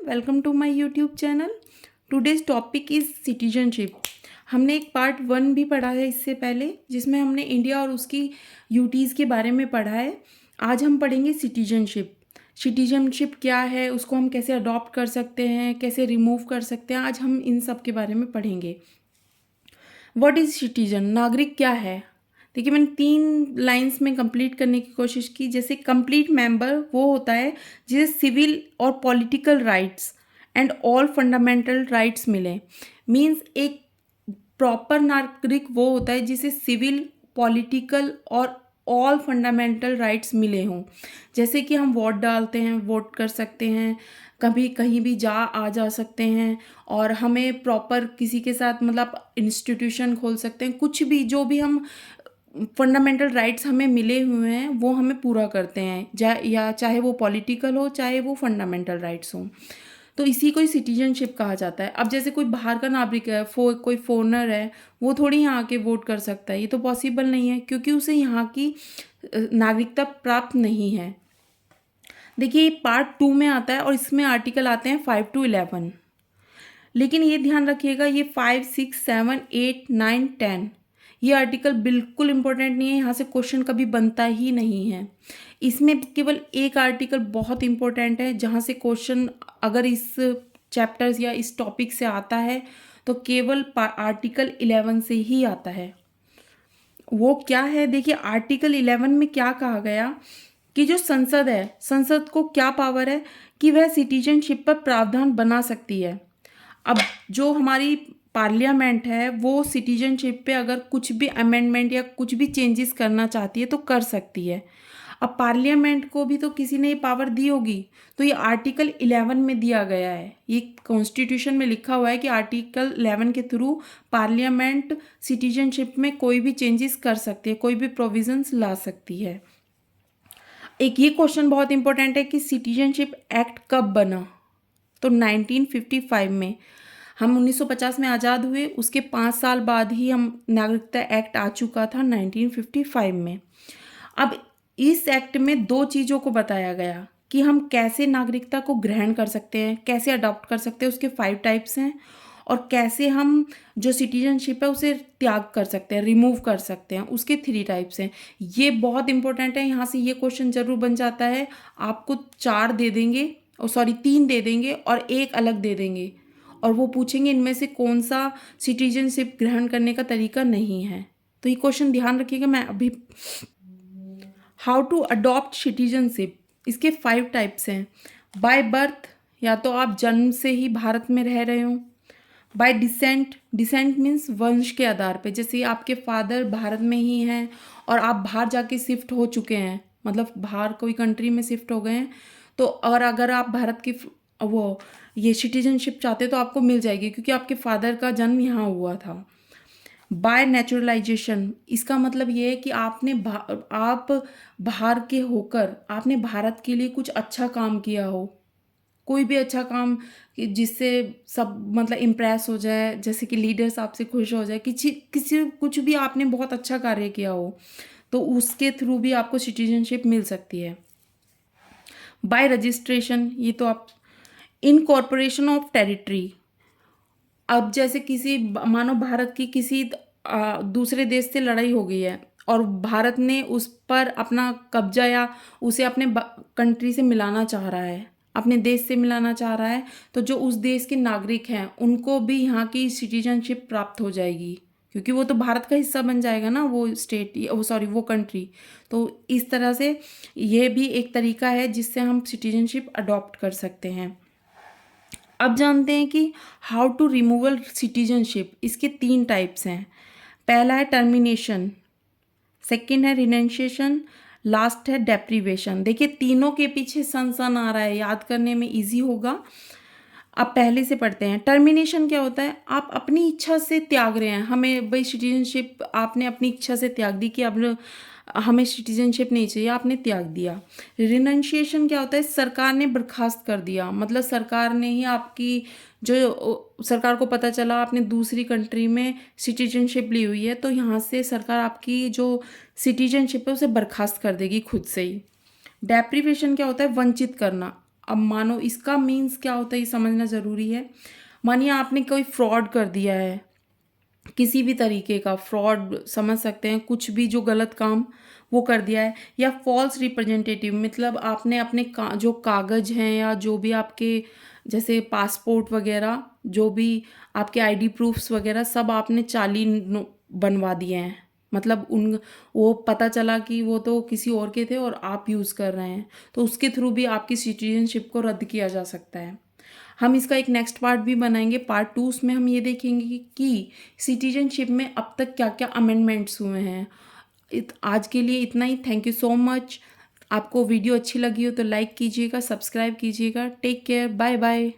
Welcome to my YouTube channel. Today's topic is citizenship. हमने एक part 1 भी पढ़ा है इससे पहले, जिसमें हमने इंडिया और उसकी यूटीज़ के बारे में पढ़ा है। आज हम पढ़ेंगे सिटीजनशिप। सिटीजनशिप क्या है, उसको हम कैसे अडॉप्ट कर सकते हैं, कैसे रिमूव कर सकते हैं, आज हम इन सब के बारे में पढ़ेंगे। व्हाट इज़ सिटीजन, नागरिक क्या है। देखिए, मैंने 3 लाइंस में कंप्लीट करने की कोशिश की। जैसे कंप्लीट मेंबर वो होता है जिसे सिविल और political rights and all fundamental rights मिले। मींस एक प्रॉपर नागरिक वो होता है जिसे सिविल, पॉलिटिकल और ऑल फंडामेंटल राइट्स मिले हों। जैसे कि हम वोट डालते हैं, वोट कर सकते हैं, कभी कहीं भी आ जा सकते हैं, और हमें प्रॉपर किसी के साथ मतलब इंस्टीट्यूशन खोल सकते हैं। कुछ भी जो भी हम फंडामेंटल राइट्स हमें मिले हुए हैं वो हमें पूरा करते हैं, या चाहे वो पॉलिटिकल हो, चाहे वो फंडामेंटल राइट्स हो। तो इसी को ही सिटीजनशिप कहा जाता है। अब जैसे कोई बाहर का नागरिक है, कोई फॉरेनर है, वो थोड़ी यहाँ आके वोट कर सकता है। ये तो पॉसिबल नहीं है, क्योंकि उसे यहाँ की नागरिकता प्राप्त नहीं है। देखिए, पार्ट 2 में आता है और इसमें आर्टिकल आते हैं 5 to 11। लेकिन ये ध्यान रखिएगा, ये 5, 6, 7, 8, 9, 10 ये आर्टिकल बिल्कुल इंपॉर्टेंट नहीं है। यहाँ से क्वेश्चन कभी बनता ही नहीं है। इसमें केवल एक आर्टिकल बहुत इंपॉर्टेंट है, जहाँ से क्वेश्चन अगर इस चैप्टर्स या इस टॉपिक से आता है तो केवल आर्टिकल 11 से ही आता है। वो क्या है, देखिए आर्टिकल 11 में क्या कहा गया कि जो संसद है, संसद को क्या पावर है कि वह सिटीजनशिप पर प्रावधान बना सकती है। अब जो हमारी पार्लियामेंट है वो सिटीजनशिप पे अगर कुछ भी अमेंडमेंट या कुछ भी चेंजेस करना चाहती है तो कर सकती है। अब पार्लियामेंट को भी तो किसी ने ये पावर दी होगी, तो ये आर्टिकल 11 में दिया गया है। ये कॉन्स्टिट्यूशन में लिखा हुआ है कि आर्टिकल 11 के थ्रू पार्लियामेंट सिटीजनशिप में कोई भी चेंजेस कर सकती है, कोई भी प्रोविजंस ला सकती है। एक ये क्वेश्चन बहुत इंपॉर्टेंट है कि सिटीजनशिप एक्ट कब बना, तो 1955 में। हम 1950 में आज़ाद हुए, उसके 5 साल बाद ही हम नागरिकता एक्ट आ चुका था 1955 में। अब इस एक्ट में 2 चीज़ों को बताया गया कि हम कैसे नागरिकता को ग्रहण कर सकते हैं, कैसे अडॉप्ट कर सकते हैं, उसके 5 टाइप्स हैं, और कैसे हम जो सिटीजनशिप है उसे त्याग कर सकते हैं, रिमूव कर सकते हैं, उसके 3 टाइप्स हैं। ये बहुत इंपॉर्टेंट है, यहाँ से ये क्वेश्चन जरूर बन जाता है। आपको 4 दे देंगे, और सॉरी 3 दे देंगे और 1 अलग दे देंगे, और वो पूछेंगे इनमें से कौन सा सिटीजनशिप ग्रहण करने का तरीका नहीं है। तो ये क्वेश्चन ध्यान रखिएगा। मैं अभी हाउ टू अडॉप्ट सिटीजनशिप, इसके 5 टाइप्स हैं। बाय बर्थ, या तो आप जन्म से ही भारत में रह रहे हो। बाय डिसेंट, डिसेंट मीन्स वंश के आधार पे, जैसे आपके फादर भारत में ही हैं और आप बाहर जाके शिफ्ट हो चुके हैं, मतलब बाहर कोई कंट्री में शिफ्ट हो गए हैं, तो और अगर आप भारत की वो ये सिटीजनशिप चाहते तो आपको मिल जाएगी, क्योंकि आपके फादर का जन्म यहाँ हुआ था। बाय नेचुरलाइजेशन, इसका मतलब ये है कि आप बाहर के होकर आपने भारत के लिए कुछ अच्छा काम किया हो, कोई भी अच्छा काम जिससे सब मतलब इम्प्रेस हो जाए, जैसे कि लीडर्स आपसे खुश हो जाए, किसी कुछ भी आपने बहुत अच्छा कार्य किया हो, तो उसके थ्रू भी आपको सिटीजनशिप मिल सकती है। बाय रजिस्ट्रेशन, ये तो आप इनकॉर्पोरेशन ऑफ टेरिटरी। अब जैसे किसी मानो भारत की किसी दूसरे देश से लड़ाई हो गई है और भारत ने उस पर अपना कब्जा या उसे अपने कंट्री से मिलाना चाह रहा है, अपने देश से मिलाना चाह रहा है, तो जो उस देश के नागरिक हैं उनको भी यहाँ की सिटीजनशिप प्राप्त हो जाएगी, क्योंकि वो तो भारत का हिस्सा बन जाएगा ना, वो स्टेट, वो सॉरी वो कंट्री। तो इस तरह से ये भी एक तरीका है जिससे हम सिटीजनशिप अडॉप्ट कर सकते हैं। अब जानते हैं कि हाउ टू रिमूवल सिटीजनशिप, इसके 3 टाइप्स हैं। पहला है टर्मिनेशन, सेकंड है रिनेंशिएशन, लास्ट है डेप्रीवेशन। देखिए तीनों के पीछे सन आ रहा है, याद करने में इजी होगा। अब पहले से पढ़ते हैं। टर्मिनेशन क्या होता है, आप अपनी इच्छा से त्याग रहे हैं, हमें भाई सिटीजनशिप आपने अपनी इच्छा से त्याग दी कि अब हमें सिटीजनशिप नहीं चाहिए, आपने त्याग दिया। रिनंशिएशन क्या होता है, सरकार ने बर्खास्त कर दिया, मतलब सरकार ने ही आपकी जो सरकार को पता चला आपने दूसरी कंट्री में सिटीजनशिप ली हुई है, तो यहाँ से सरकार आपकी जो सिटीजनशिप है उसे बर्खास्त कर देगी खुद से ही। डेप्रीवेशन क्या होता है, वंचित करना। अब मानो इसका मीन्स क्या होता है ये समझना ज़रूरी है। मानिए आपने कोई फ्रॉड कर दिया है, किसी भी तरीके का फ्रॉड समझ सकते हैं, कुछ भी जो गलत काम वो कर दिया है, या फॉल्स रिप्रेजेंटेटिव मतलब आपने अपने जो कागज़ हैं या जो भी आपके जैसे पासपोर्ट वगैरह, जो भी आपके आईडी प्रूफ्स वगैरह सब आपने बनवा दिए हैं। मतलब उन वो पता चला कि वो तो किसी और के थे और आप यूज़ कर रहे हैं, तो उसके थ्रू भी आपकी सिटीजनशिप को रद्द किया जा सकता है। हम इसका एक नेक्स्ट पार्ट भी बनाएंगे, पार्ट 2, उसमें हम ये देखेंगे कि सिटीजनशिप में अब तक क्या क्या अमेंडमेंट्स हुए हैं। आज के लिए इतना ही। Thank you so much. आपको वीडियो अच्छी लगी हो तो लाइक कीजिएगा, सब्सक्राइब कीजिएगा। Take care, bye bye.